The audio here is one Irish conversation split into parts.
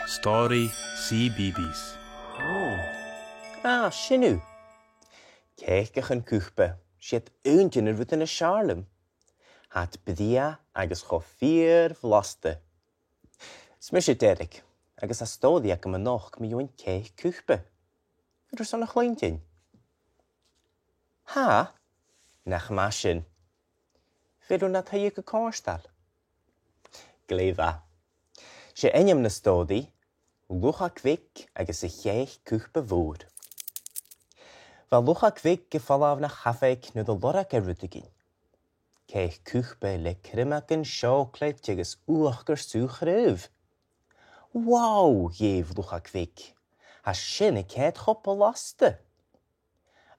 Story CBeebies. Sinú. Céiceach an cúchba, siad úntin ar bhutan na Charlem. Het bdia agus cho fír vlasta. Smisje Derek, agus a stódi ac am a noch mi yw'n ceich cúchba. Fydr son a chleintin. Ha? Nach masin. Fydr na taíoch a córstal. Gleifa. Se enim na stódi, lucha cvic agus a cheich cúchba fôr. Fa lucha cvic gefalaf na chafeg nu de lora gerwyddigin. Ceich cúchba le crimach yn siocleit agus uachgar súch rhyf. Wow, jef lucha cvic. Ha sin y ced chop o laste.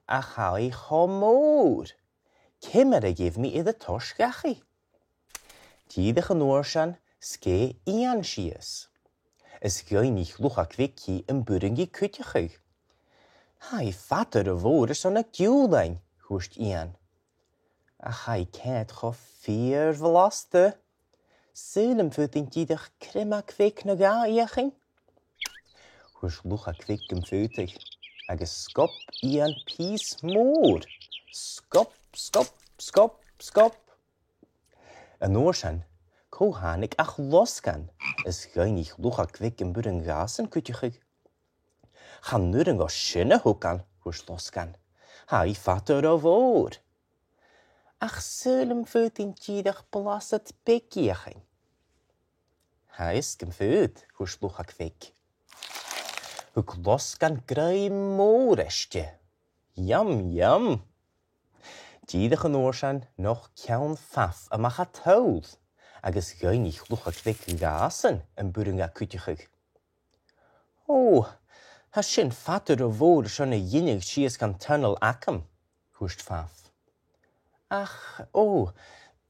A chai chomór. Cymmer a gef mi iddo torsgachi. Tídach an oorsan ske ian sias. Is gynnych lucha cvici yn bwringi cwtiochig. Hai fater a fôr is on a giwlain, hwst ian. A chai ced cho fír vlaste. Sylem fyddin tídach crema cvic na ga iaching. Hwst lucha cvic yn fydig. Agus skop ian pís mór. Skop, skop, skop, skop. An oorsan, kohanig ach losgan, is gynnych lucha cvic yn bwrin gasen cwtiochig. Gaan nuren go sinne hokan, hwrs losgan. Ha I fater o fôr. Ach sylem fyddin tídach blasat begiaching. Ha is gymfyd, hwrs lucha cvic. Hwg losgan greu mór estje. Yum, yum. Tídach an oorsan noch ciawn faff amach a tawdd, agus gynnych lucha cvic gasen yn bwrin a cwtiochig. Ha sin fater o fôr son y yinig sias gan tunnel acam, hwst faff. Ach,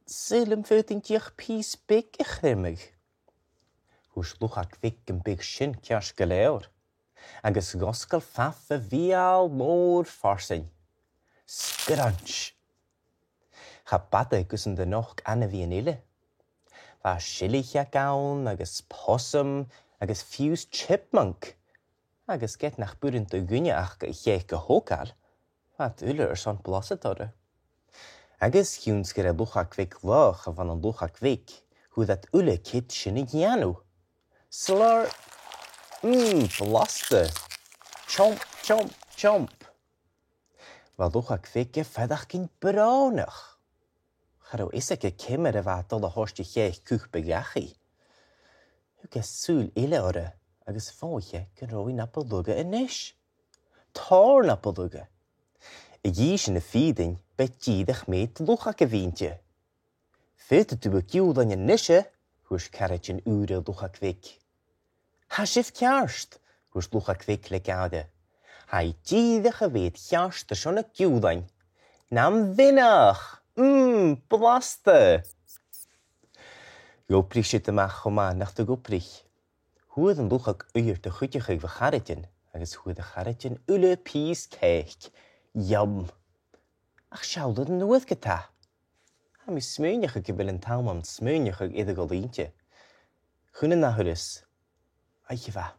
sylem fyddin diach pís big I chrymig. Hwst lucha cvic yn big sin cias galeor, agus gosgal faff y fial mór farsin. Scrunch. Cha bada gusyn dy noch anna fi yn ille. Fa silich a gawn, agus possum, agus fuse chipmunk. Agus get nach bwrin dy gwynia ach ga cheich gehokal. Wat uller son blaset orre. Agus hiwns gyda lucha cvic loch a van an lucha cvic, hoe dat ulle kit sinnig janu. Slur, blaste. Chomp, chomp, chomp. Wa lucha cvic fedach gyn braunach. Charo is ek kimmer a wat alle horstje cheich kuch begachi. Huk sul ille orre, agus fóche kan roi nappelugge en ish. Tar nappelugge. I gieschen de feeding bet jiedig meet lucha gewientje. Vete tu bekiel dan je nische, hoes karretjen ure lucha kwik. Ha schif kjarst, hoes lucha kwik lekade. Hai jiedig weet kjarst er sonne kieldan. Nam winnach. Blaste. Goprich zit de mag goma nach de goprich. Hoe dan lucha uur de goedje geef garretjen, agus hoe de garretjen ulle pies keich. Yum. Ach schau dat nooit geta. Ha mi smeunjige gebel en taalman smeunjige idde golientje. Gunnen na huris. Aitje va.